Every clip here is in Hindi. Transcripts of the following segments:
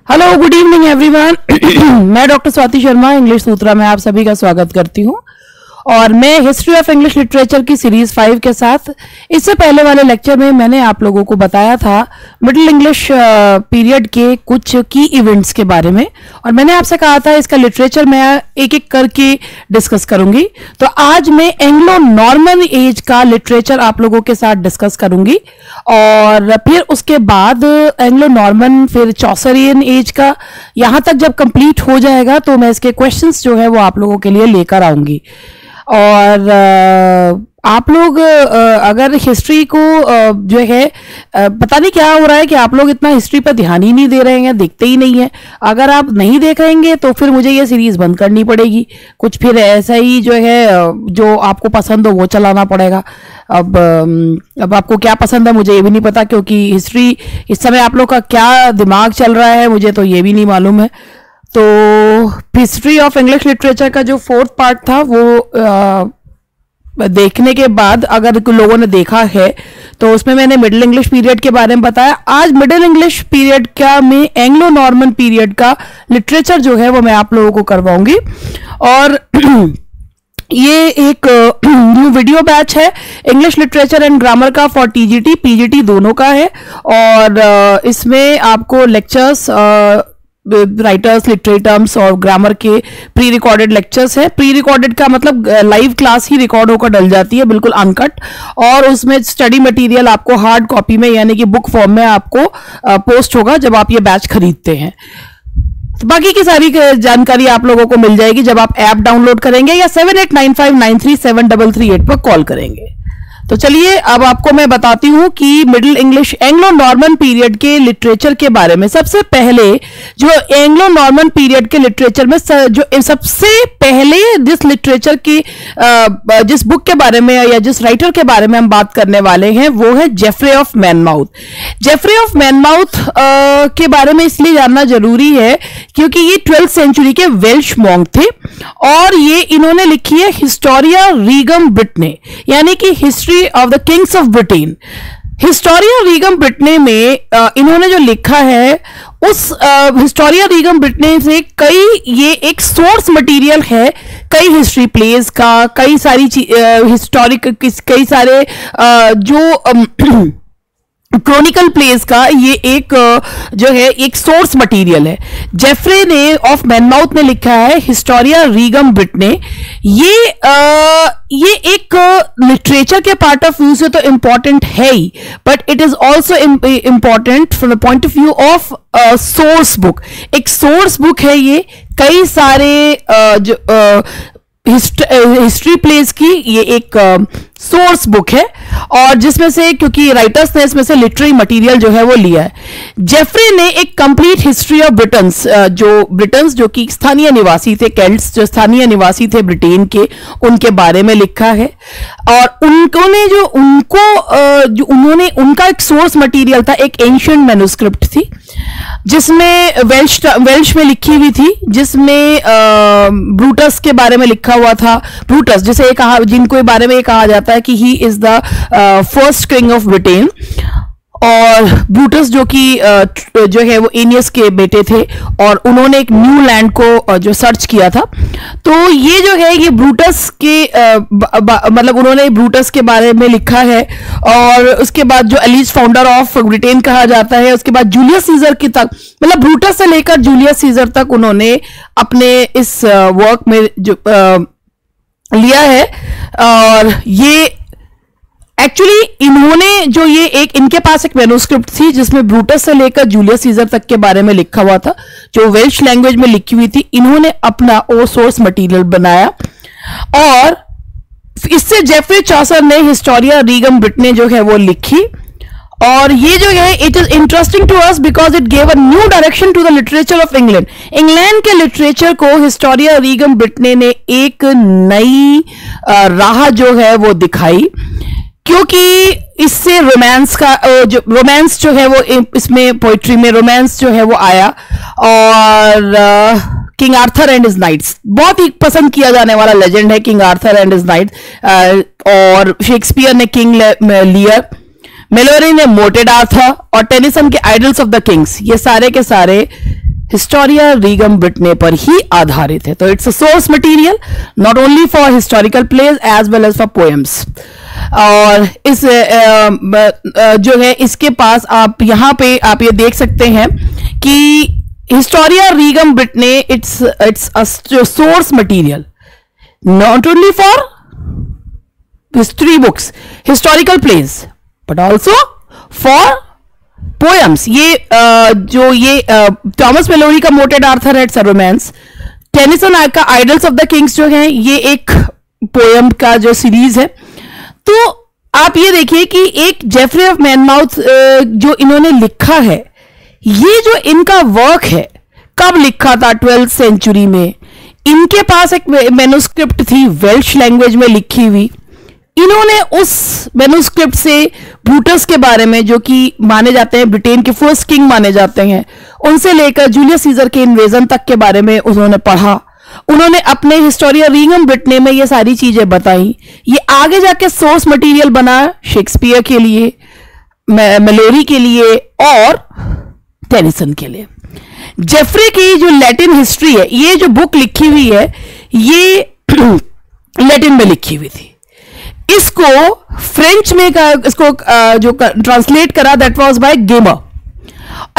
Hello, good evening everyone. मैं डॉक्टर स्वाति शर्मा इंग्लिश सूत्रा में आप सभी का स्वागत करती हूं और मैं हिस्ट्री ऑफ इंग्लिश लिटरेचर की सीरीज 5 के साथ इससे पहले वाले लेक्चर में मैंने आप लोगों को बताया था मिडिल इंग्लिश पीरियड के कुछ की इवेंट्स के बारे में और मैंने आपसे कहा था इसका लिटरेचर मैं एक एक करके डिस्कस करूंगी। तो आज मैं एंग्लो नॉर्मन एज का लिटरेचर आप लोगों के साथ डिस्कस करूंगी और फिर उसके बाद एंग्लो नॉर्मन फिर चौसरियन एज का यहां तक जब कंप्लीट हो जाएगा तो मैं इसके क्वेश्चंस जो है वो आप लोगों के लिए लेकर आऊंगी। और आप लोग अगर हिस्ट्री को जो है पता नहीं क्या हो रहा है कि आप लोग इतना हिस्ट्री पर ध्यान ही नहीं दे रहे हैं, देखते ही नहीं है। अगर आप नहीं देखेंगे तो फिर मुझे ये सीरीज बंद करनी पड़ेगी, कुछ फिर ऐसा ही जो है जो आपको पसंद हो वो चलाना पड़ेगा। अब आपको क्या पसंद है मुझे ये भी नहीं पता, क्योंकि हिस्ट्री इस समय आप लोग का क्या दिमाग चल रहा है मुझे तो ये भी नहीं मालूम है। तो हिस्ट्री ऑफ इंग्लिश लिटरेचर का जो 4th पार्ट था वो देखने के बाद अगर लोगों ने देखा है तो उसमें मैंने मिडिल इंग्लिश पीरियड के बारे में बताया। आज मिडिल इंग्लिश पीरियड का में एंग्लो नॉर्मन पीरियड का लिटरेचर जो है वो मैं आप लोगों को करवाऊंगी। और ये एक न्यू वीडियो बैच है इंग्लिश लिटरेचर एंड ग्रामर का फॉर टीजीटी पीजीटी दोनों का है और इसमें आपको लेक्चर्स राइटर्स लिटरेटर्स और ग्रामर के प्री रिकॉर्डेड लेक्चर्स है। प्री रिकॉर्डेड का मतलब लाइव क्लास ही रिकॉर्ड होकर डल जाती है बिल्कुल अनकट, और उसमें स्टडी मटेरियल आपको हार्ड कॉपी में यानी कि बुक फॉर्म में आपको पोस्ट होगा जब आप ये बैच खरीदते हैं। तो बाकी की सारी जानकारी आप लोगों को मिल जाएगी जब आप ऐप डाउनलोड करेंगे या 7895937338 पर कॉल करेंगे। तो चलिए अब आपको मैं बताती हूं कि middle English Anglo Norman period के लिटरेचर के बारे में। सबसे पहले जो एंग्लो नॉर्मन पीरियड के लिटरेचर में जो सबसे पहले जिस लिटरेचर की जिस बुक के बारे में या जिस राइटर के बारे में हम बात करने वाले हैं वो है जेफरे ऑफ मैनमाउथ। जेफरे ऑफ मैनमाउथ के बारे में इसलिए जानना जरूरी है क्योंकि ये 12th सेंचुरी के वेल्श मॉन्क थे और ये इन्होंने लिखी है हिस्टोरिया रीगम ब्रिटने यानी कि history of the kings of Britain. Historia Regum Britanniae में इन्होंने जो लिखा है उस हिस्टोरिया रीगम ब्रिटने से ये एक सोर्स मटेरियल है कई हिस्ट्री प्लेस का, कई सारी हिस्टोरिक कई सारे जो क्रॉनिकल प्लेस का ये एक जो है एक सोर्स मटेरियल है। जेफरे ने ऑफ मैनमाउथ ने लिखा है हिस्टोरिया रीगम ब्रिटने। ये एक लिटरेचर के पार्ट ऑफ व्यू से तो इंपॉर्टेंट है ही, but it is also important from the point of view of source book. एक सोर्स बुक है ये, कई सारे जो हिस्ट्री प्लेस की ये एक सोर्स बुक है और जिसमें से क्योंकि राइटर्स ने इसमें से लिटरेरी मटेरियल जो है वो लिया है। जेफरे ने एक कंप्लीट हिस्ट्री ऑफ ब्रिटन्स जो कि स्थानीय निवासी थे, केल्ट्स जो स्थानीय निवासी थे ब्रिटेन के, उनके बारे में लिखा है। और उन्होंने उनका एक सोर्स मटेरियल था, एक एंशिएंट मैन्युस्क्रिप्ट थी जिसमें वेल्श में लिखी हुई थी, जिसमें ब्रूटस के बारे में लिखा हुआ था। ब्रूटस जिसे जिनको बारे में कहा जाता है कि he is the first king of Britain, और ब्रूटस जो कि जो है वो एनियस के बेटे थे और उन्होंने एक न्यू लैंड को जो सर्च किया था। तो ये जो है ये ब्रूटस के मतलब उन्होंने ब्रूटस के बारे में लिखा है। और उसके बाद जो एलिज फाउंडर ऑफ ब्रिटेन कहा जाता है, उसके बाद जूलियस सीजर की तक, मतलब ब्रूटस से लेकर जूलियस सीजर तक उन्होंने अपने इस वर्क में जो लिया है। और ये एक्चुअली इन्होंने जो ये इनके पास एक मैन्युस्क्रिप्ट थी जिसमें ब्रूटस से लेकर जूलियस सीजर तक के बारे में लिखा हुआ था, जो वेल्श लैंग्वेज में लिखी हुई थी। इन्होंने अपना वो सोर्स मटेरियल बनाया और इससे जेफरे चॉसर ने हिस्टोरिया रीगम ब्रिटने जो है वो लिखी। और ये जो है it is interesting to us because it gave a new direction to the literature of England. England के लिटरेचर को हिस्टोरिया रीगम ब्रिटने ने एक नई राह जो है वो दिखाई, क्योंकि इससे रोमांस जो है वो इसमें पोइट्री में रोमांस जो है वो आया। और King Arthur and his knights बहुत ही पसंद किया जाने वाला लेजेंड है King Arthur and his knights. और शेक्सपियर ने किंग लियर, मेलोरी ने मोटेड आर्थर और टेनिसन के आइडल्स ऑफ द किंग्स, ये सारे के सारे हिस्टोरिया रीगम ब्रिटने पर ही आधारित है। तो it's a source material not only for historical plays as well as for poems. और इस जो है इसके पास आप यहाँ पे आप ये देख सकते हैं कि Historia Regum Britanniae it's a source material not only for history books, historical plays, but also for poems. ये जो ये थॉमस मेलोरी का Morte Arthur it's a romance, Tennyson का आइडल्स ऑफ द किंग्स जो है ये एक पोएम का जो सीरीज है। तो आप ये देखिए कि एक जेफरी ऑफ मैनमाउथ जो इन्होंने लिखा है, ये जो इनका वर्क है कब लिखा था? 12th सेंचुरी में। इनके पास एक मैन्युस्क्रिप्ट थी वेल्श लैंग्वेज में लिखी हुई। इन्होंने उस मैन्युस्क्रिप्ट से ब्रूटस के बारे में, जो कि माने जाते हैं ब्रिटेन के फर्स्ट किंग माने जाते हैं, उनसे लेकर जूलियस सीजर के इन्वेजन तक के बारे में उन्होंने पढ़ा। उन्होंने अपने हिस्टोरिया रीगम ब्रिटने में ये सारी चीजें बताई। ये आगे जाके सोर्स मटेरियल बना शेक्सपियर के लिए, मेलोरी के लिए और टेनिसन के लिए। जेफरी की जो लैटिन हिस्ट्री है, ये जो बुक लिखी हुई है ये लैटिन में लिखी हुई थी। इसको फ्रेंच में इसको जो ट्रांसलेट करा that was by Gaimar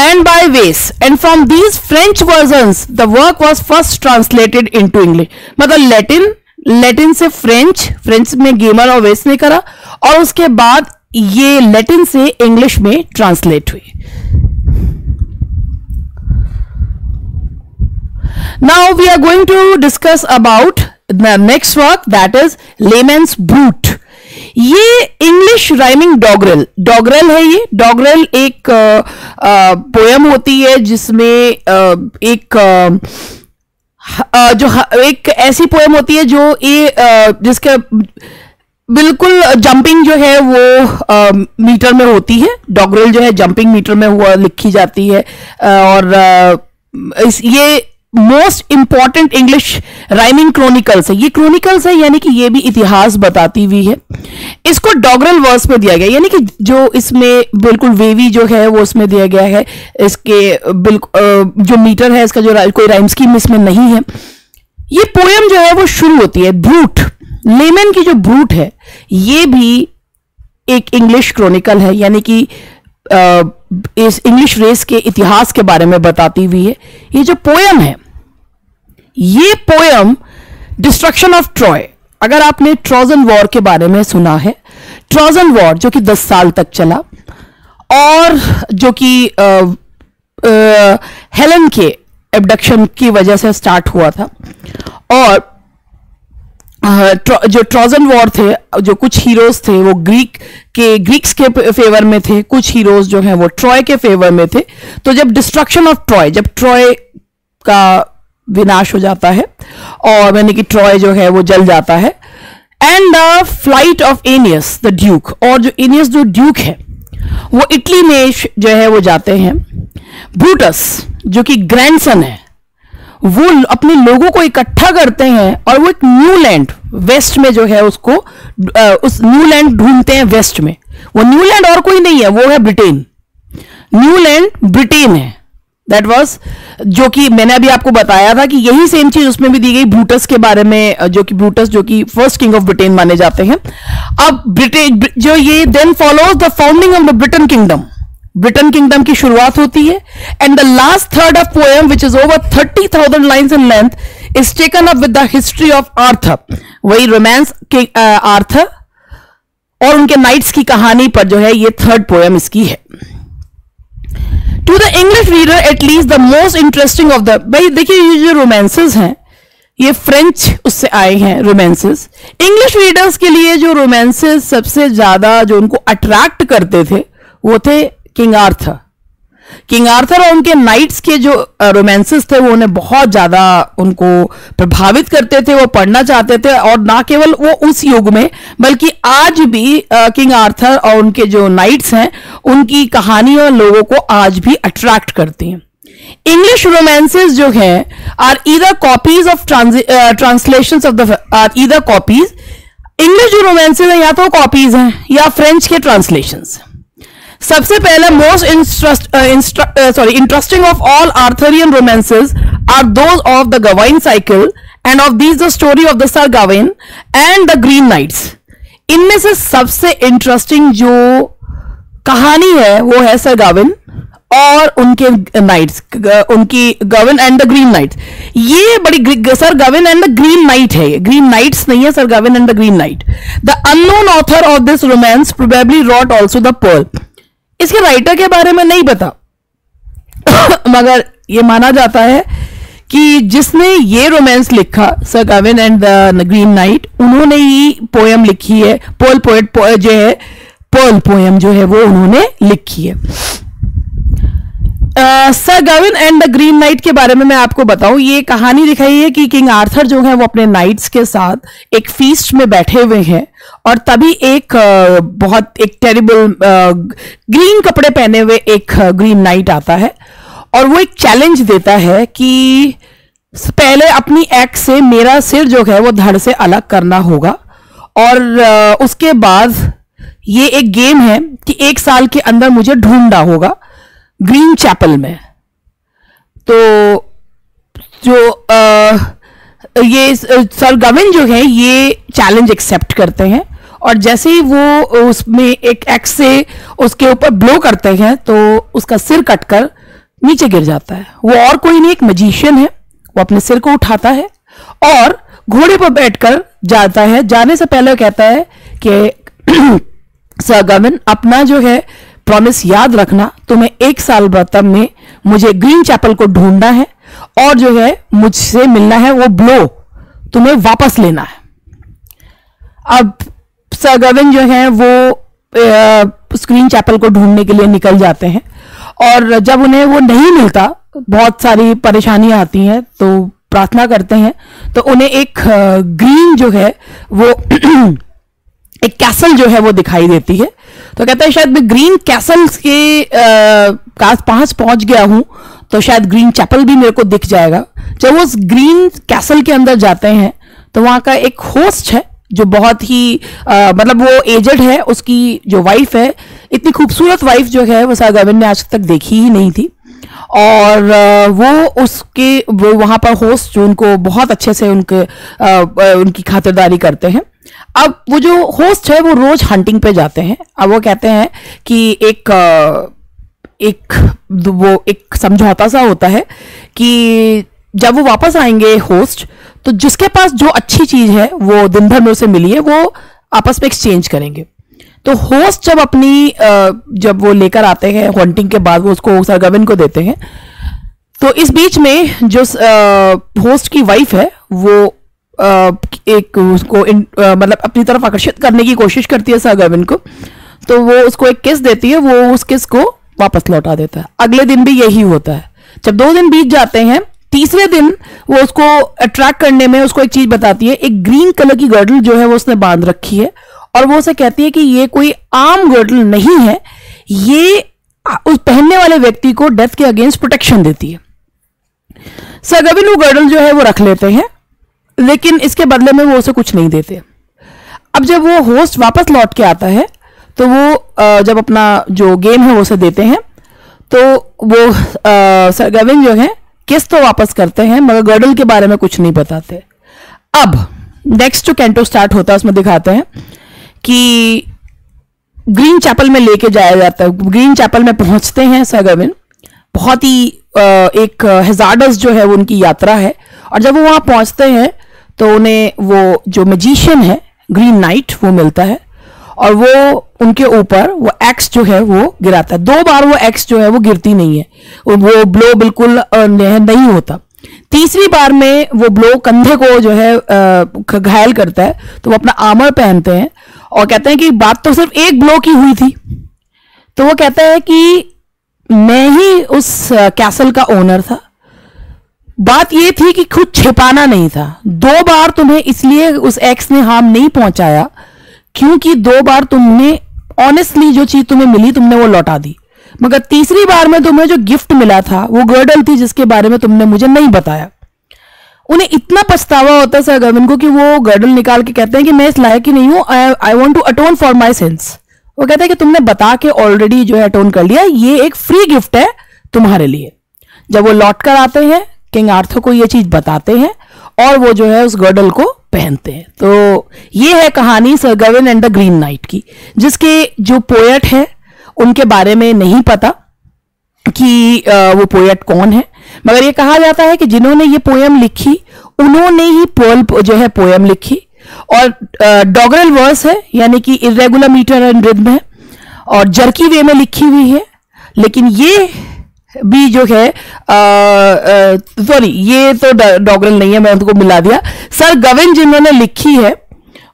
and by Wace, and from these French versions the work was first translated into English. मतलब लैटिन से फ्रेंच में गेमर और वेस ने करा, और उसके बाद ये लैटिन से इंग्लिश में ट्रांसलेट हुई। Now we are going to discuss about the next work, that is Layman's Brute। ये इंग्लिश राइमिंग डॉगरेल है। ये डॉगरेल एक पोएम होती है जिसमें एक ऐसी पोएम होती है जो जिसका बिल्कुल जंपिंग जो है वो मीटर में होती है। डॉगरेल जो है जंपिंग मीटर में हुआ लिखी जाती है। और ये most important English rhyming chronicles है। ये क्रोनिकल्स है यानी कि ये भी इतिहास बताती हुई है। इसको डॉगरेल वर्स में दिया गया, यानी कि जो इसमें बिल्कुल वेवी जो है वो उसमें दिया गया है। इसके बिल्कुल जो मीटर है इसका जो कोई राइम स्कीम इसमें नहीं है। ये पोएम जो है वो शुरू होती है ब्रूट। लेमन की जो ब्रूट है ये भी एक इंग्लिश क्रोनिकल है, यानी कि इस इंग्लिश रेस के इतिहास के बारे में बताती हुई है। ये जो पोएम है, ये पोएम डिस्ट्रक्शन ऑफ ट्रॉय, अगर आपने ट्रोजन वॉर के बारे में सुना है, ट्रोजन वॉर जो कि 10 साल तक चला और जो कि हेलन के एब्डक्शन की वजह से स्टार्ट हुआ था। और जो ट्रोजन वॉर थे, जो कुछ हीरोज थे वो ग्रीक्स के फेवर में थे, कुछ हीरोज जो हैं वो ट्रॉय के फेवर में थे। तो जब डिस्ट्रक्शन ऑफ ट्रॉय, जब ट्रॉय का विनाश हो जाता है और यानी कि ट्रॉय जो है वो जल जाता है, and the flight of एनियस the Duke, और जो एनियस जो ड्यूक है वो इटली में जो है वो जाते हैं। ब्रूटस जो कि ग्रैंडसन है, वो अपने लोगों को इकट्ठा करते हैं और वो एक न्यू लैंड वेस्ट में जो है उसको उस न्यू लैंड ढूंढते हैं वेस्ट में। वो न्यू लैंड और कोई नहीं है, वो है ब्रिटेन। न्यू लैंड ब्रिटेन है। दैट वाज, जो कि मैंने अभी आपको बताया था कि यही सेम चीज उसमें भी दी गई ब्रूटस के बारे में, जो कि ब्रूटस जो कि फर्स्ट किंग ऑफ ब्रिटेन माने जाते हैं। अब ब्रिटेन जो ये then follows the founding of the Britain kingdom. Britain kingdom की शुरुआत होती है, and the last third of poem which is over 30,000 lines in length is taken up with the history of Arthur. वही रोमांस के आर्थर और उनके नाइट्स की कहानी पर जो है ये थर्ड पोएम इसकी है। To the English reader at least the most interesting of the, भाई देखिए ये जो रोमांसेस हैं ये फ्रेंच उससे आए हैं रोमांसेस। इंग्लिश रीडर्स के लिए जो रोमांसेस सबसे ज्यादा जो उनको अट्रैक्ट करते थे वो थे किंग आर्थर। किंग आर्थर और उनके नाइट्स के जो रोमांसेस थे वो उन्हें बहुत ज्यादा उनको प्रभावित करते थे, वो पढ़ना चाहते थे। और ना केवल वो उस युग में बल्कि आज भी किंग आर्थर और उनके जो नाइट्स हैं उनकी कहानियां लोगों को आज भी अट्रैक्ट करती हैं। इंग्लिश रोमांसेस जो हैं are either copies of translations of the are either copies. English जो रोमांसेस हैं या तो कॉपीज हैं या फ्रेंच के ट्रांसलेशंस। सबसे पहले most interesting of all Arthurian romances are those of the Gawain cycle and of these the story of the Sir Gawain and the Green Knights. इनमें से सबसे इंटरेस्टिंग जो कहानी है वो है सर गाविन और उनके नाइट्स, उनकी Gawain and the Green Knights. ये बड़ी Sir Gawain and the Green Knight है, ग्रीन नाइट्स नहीं है, Sir Gawain and the Green Knight. The unknown author of this romance probably wrote also the Pearl. इसके राइटर के बारे में नहीं पता मगर ये माना जाता है कि जिसने ये रोमांस लिखा sir Gawain and the Green night, उन्होंने ही पोएम लिखी है, पर्ल पोएट जो है, पर्ल पोएम जो है वो उन्होंने लिखी है। Sir Gawain and the Green night के बारे में मैं आपको बताऊं, ये कहानी दिखाई है कि किंग आर्थर जो है वो अपने नाइट्स के साथ एक फीस्ट में बैठे हुए हैं और तभी एक बहुत एक टेरिबल ग्रीन कपड़े पहने हुए एक ग्रीन नाइट आता है और वो एक चैलेंज देता है कि पहले अपनी एक्स से मेरा सिर जो है वो धड़ से अलग करना होगा और उसके बाद ये एक गेम है कि 1 साल के अंदर मुझे ढूंढना होगा ग्रीन चैपल में। तो जो ये सर गाविन जो है ये चैलेंज एक्सेप्ट करते हैं और जैसे ही वो उसमें एक एक्स से उसके ऊपर ब्लो करते हैं तो उसका सिर कटकर नीचे गिर जाता है। वो और कोई नहीं, एक मैजिशियन है, वो अपने सिर को उठाता है और घोड़े पर बैठकर जाता है। जाने से पहले कहता है कि सर गाविन अपना जो है प्रॉमिस याद रखना, तुम्हें 1 साल बाद में मुझे ग्रीन चैपल को ढूंढना है और जो है मुझसे मिलना है, वो ब्लो तुम्हें वापस लेना है। अब सर गाविन जो है वो ग्रीन चैपल को ढूंढने के लिए निकल जाते हैं और जब उन्हें वो नहीं मिलता, बहुत सारी परेशानियां आती हैं, तो प्रार्थना करते हैं तो उन्हें एक ग्रीन जो है वो एक कैसल जो है वो दिखाई देती है। तो कहता है शायद मैं ग्रीन कैसल के पास पहुंच गया हूं तो शायद ग्रीन चैपल भी मेरे को दिख जाएगा। जब वो उस ग्रीन कैसल के अंदर जाते हैं तो वहां का एक होस्ट है जो बहुत ही मतलब वो एजेड है, उसकी जो वाइफ है, इतनी खूबसूरत वाइफ जो है वो सर गाविन ने आज तक देखी ही नहीं थी और वो वहां पर होस्ट जो उनको बहुत अच्छे से उनकी खातिरदारी करते हैं। अब वो जो होस्ट है वो रोज हंटिंग पे जाते हैं। अब वो कहते हैं कि एक समझौता सा होता है कि जब वो वापस आएंगे होस्ट, तो जिसके पास जो अच्छी चीज है वो दिन भर में उसे मिली है वो आपस में एक्सचेंज करेंगे। तो होस्ट जब वो लेकर आते हैं हंटिंग के बाद वो उसको सर गाविन को देते हैं। तो इस बीच में जो होस्ट की वाइफ है वो एक उसको मतलब अपनी तरफ आकर्षित करने की कोशिश करती है सर गाविन को, तो वो उसको एक किस देती है, वो उस किस को वापस लौटा देता है। अगले दिन भी यही होता है। जब 2 दिन बीत जाते हैं, तीसरे दिन वो उसको अट्रैक्ट करने में उसको एक चीज बताती है, एक ग्रीन कलर की गर्डल जो है वो उसने बांध रखी है और वो उसे कहती है कि ये कोई आम गर्डल नहीं है, ये उस पहनने वाले व्यक्ति को डेथ के अगेंस्ट प्रोटेक्शन देती है। सर गाविन वो गर्डल जो है वो रख लेते हैं, लेकिन इसके बदले में वो उसे कुछ नहीं देते। अब जब वो होस्ट वापस लौट के आता है तो वो जब अपना जो गेम है वो उसे देते हैं तो वो सर गाविन जो है किस तो वापस करते हैं मगर गर्डल के बारे में कुछ नहीं बताते। अब नेक्स्ट जो कैंटो स्टार्ट होता है उसमें दिखाते हैं कि ग्रीन चैपल में लेके जाया जाता है। ग्रीन चैपल में पहुंचते हैं सर गाविन, बहुत ही एक हैजार्डस जो है वो उनकी यात्रा है और जब वो वहां पहुंचते हैं तो उन्हें वो जो मैजिशियन है ग्रीन नाइट वो मिलता है और वो उनके ऊपर वो एक्स जो है वो गिराता है। 2 बार वो एक्स जो है वो गिरती नहीं है, वो ब्लो बिल्कुल नहीं होता। तीसरी बार में वो ब्लो कंधे को जो है घायल करता है तो वो अपना आर्मर पहनते हैं और कहते हैं कि बात तो सिर्फ एक ब्लो की हुई थी। तो वो कहता है कि मैं ही उस कैसल का ओनर था, बात ये थी कि खुद छिपाना नहीं था। 2 बार तुम्हें इसलिए उस एक्स ने हार्म नहीं पहुंचाया क्योंकि 2 बार तुमने ऑनेस्टली जो चीज तुम्हें मिली तुमने वो लौटा दी, मगर तीसरी बार में तुम्हें जो गिफ्ट मिला था वो गर्डल थी जिसके बारे में तुमने मुझे नहीं बताया। उन्हें इतना पछतावा होता है सर गाविन को कि वो गर्डल निकाल के कहते हैं कि मैं इस लायक ही नहीं हूं, I want to atone for my sins. वो कहता है कि तुमने बता के ऑलरेडी जो है अटोन कर लिया, ये एक फ्री गिफ्ट है तुम्हारे लिए। जब वो लौट कर आते हैं, किंग आर्थर को ये चीज बताते हैं और वो जो है उस गर्डल को पहनते हैं। तो ये है कहानी sir गविन and the Green night की, जिसके जो पोएट है उनके बारे में नहीं पता कि वो पोएट कौन है, मगर ये कहा जाता है कि जिन्होंने ये पोएम लिखी उन्होंने ही पर्ल जो है पोएम लिखी। और डॉगरल वर्स है, यानी कि इरेगुलर मीटर एंड रिद्म है और जर्की वे में लिखी हुई है। लेकिन ये भी जो है सॉरी, ये तो डॉगरल नहीं है, मैं उनको मिला दिया। सर गविन जिन्होंने लिखी है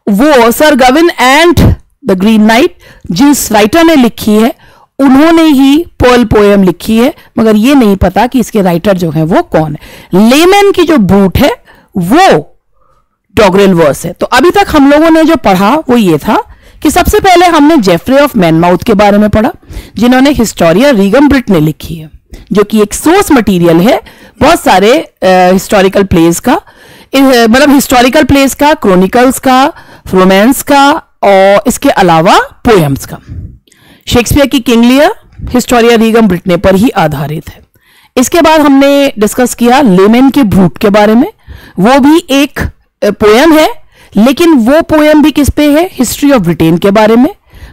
वो sir गविन and the Green night जिस राइटर ने लिखी है उन्होंने ही पर्ल पोएम लिखी है, मगर ये नहीं पता कि इसके राइटर जो है वो कौन है। लेमन की जो ब्रूट है वो डॉगरल वर्स है। तो अभी तक हम लोगों ने जो पढ़ा वो ये था कि सबसे पहले हमने जेफरे ऑफ मैनमाउथ के बारे में पढ़ा, जिन्होंने हिस्टोरिया रीगम ब्रिट ने लिखी है, जो कि एक सोर्स मटेरियल है बहुत सारे हिस्टोरिकल प्लेस का, मतलब हिस्टोरिकल प्लेस का, क्रोनिकल्स का, रोमांस का और इसके अलावा पोएम्स का। शेक्सपियर की किंग लियर हिस्टोरिया रीगम ब्रिट पर ही आधारित है। इसके बाद हमने डिस्कस किया लेमन के ब्रूट के बारे में, वो भी एक पोएम है, लेकिन वो पोएम भी किस पे है, हिस्ट्री ऑफ ब्रिटेन के बारे में,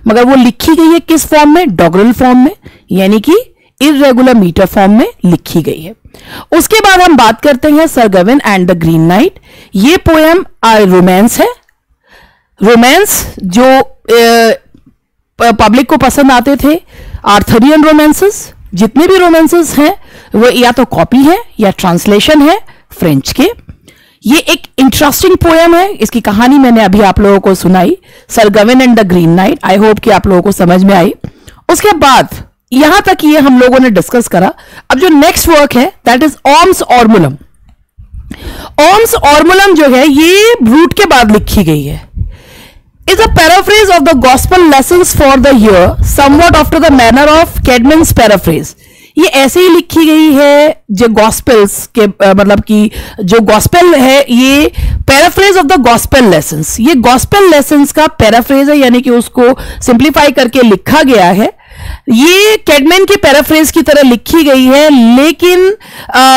मगर वो लिखी गई है किस फॉर्म में, डॉगरल फॉर्म में, यानी कि इरेगुलर मीटर फॉर्म में लिखी गई है। उसके बाद हम बात करते हैं sir गविन and the Green night. ये पोएम रोमांस है, रोमांस जो पब्लिक को पसंद आते थे, आर्थरियन रोमांसेस। जितने भी रोमांसेस हैं वो या तो कॉपी है या ट्रांसलेशन है फ्रेंच के। ये एक इंटरेस्टिंग पोएम है, इसकी कहानी मैंने अभी आप लोगों को सुनाई, sir गविन and the Green night. I hope कि आप लोगों को समझ में आई। उसके बाद यहां तक ये हम लोगों ने डिस्कस करा। अब जो नेक्स्ट वर्क है दैट इज ऑर्म्स ऑर्मुलम। ऑर्म्स ऑर्मुलम जो है ये ब्रूट के बाद लिखी गई है। is a paraphrase of the gospel lessons for the year, somewhat after the manner of Caedmon's paraphrase. ये ऐसे ही लिखी गई है जो गॉस्पेल्स के मतलब कि जो गॉस्पेल है ये paraphrase of the gospel lessons, ये गॉस्पेल लेसन्स का पैराफ्रेज है, यानी कि उसको सिंप्लीफाई करके लिखा गया है। ये कैडमैन की पैराफ्रेज की तरह लिखी गई है, लेकिन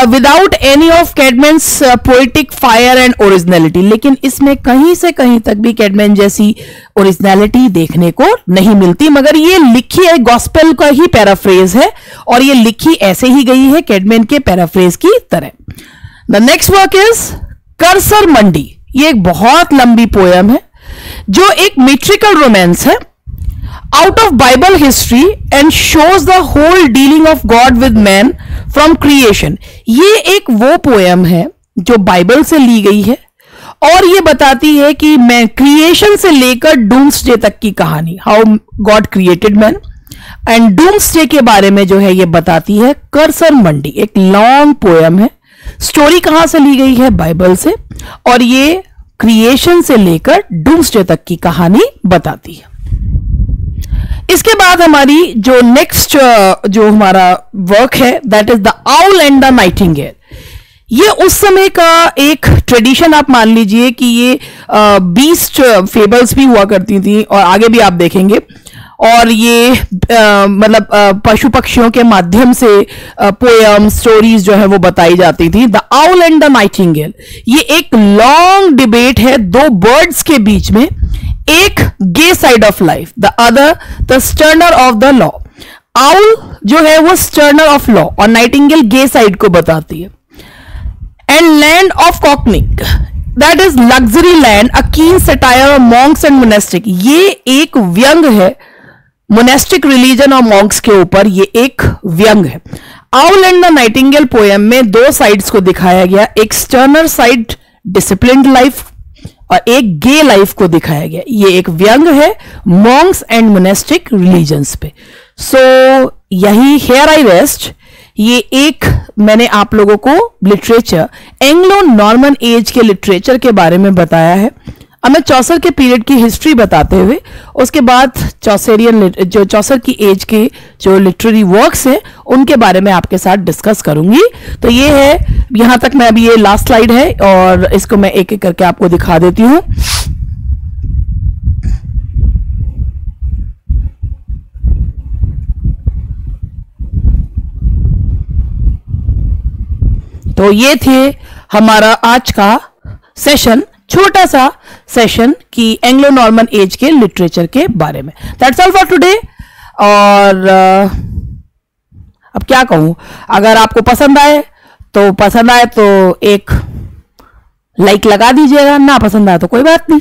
without any of Caedmon's poetic fire and originality. लेकिन इसमें कहीं से कहीं तक भी कैडमैन जैसी ओरिजिनलिटी देखने को नहीं मिलती, मगर ये लिखी है गॉस्पेल का ही पैराफ्रेज है और ये लिखी ऐसे ही गई है कैडमैन के पैराफ्रेज की तरह। The next work is Cursor Mundi. ये एक बहुत लंबी पोएम है जो एक मेट्रिकल रोमांस है out of Bible history and shows the whole dealing of God with man from creation। ये एक वो पोएम है जो बाइबल से ली गई है और ये बताती है कि मैन क्रिएशन से लेकर डूम्सडे तक की कहानी, how God created man and doomsday के बारे में जो है ये बताती है कर्सर मंडी। एक लॉन्ग पोएम है, स्टोरी कहां से ली गई है, बाइबल से, और ये क्रिएशन से लेकर डूम्सडे तक की कहानी बताती है। इसके बाद हमारी जो नेक्स्ट जो हमारा वर्क है that is the owl and the Nightingale. ये उस समय का एक ट्रेडिशन आप मान लीजिए कि ये बीस्ट फेबल्स भी हुआ करती थी और आगे भी आप देखेंगे, और ये मतलब पशु पक्षियों के माध्यम से पोएम स्टोरीज जो है वो बताई जाती थी। The owl and the Nightingale ये एक लॉन्ग डिबेट है दो बर्ड्स के बीच में, एक gay side of life, the other the sterner of the law. Owl जो है वो स्टर्नर ऑफ लॉ और नाइटिंगेल गे साइड को बताती है। And land of Cockaigne that is luxury land, a keen satire of monks and monastic. ये एक व्यंग है मोनेस्टिक रिलीजन और मॉन्क्स के ऊपर, ये एक व्यंग है। Owl and the Nightingale poem में दो साइड्स को दिखाया गया, एक स्टर्नर साइड डिसिप्लिन्ड लाइफ और एक गे लाइफ को दिखाया गया। ये एक व्यंग है मॉन्क्स एंड मोनेस्टिक रिलीजन्स पे। सो यही हेयर आई रेस्ट, ये एक मैंने आप लोगों को लिटरेचर, एंग्लो नॉर्मन एज के लिटरेचर के बारे में बताया है। अब मैं चौसर के पीरियड की हिस्ट्री बताते हुए उसके बाद चौसरियन जो चौसर की एज के जो लिटरेरी वर्क्स हैं उनके बारे में आपके साथ डिस्कस करूंगी। तो ये है, यहां तक मैं अभी, ये लास्ट स्लाइड है और इसको मैं एक एक करके आपको दिखा देती हूं। तो ये थे हमारा आज का सेशन, छोटा सा सेशन कि एंग्लो नॉर्मन एज के लिटरेचर के बारे में। That's all for today. और अब क्या कहूं, अगर आपको पसंद आए तो एक लाइक लगा दीजिएगा, ना पसंद आए तो कोई बात नहीं।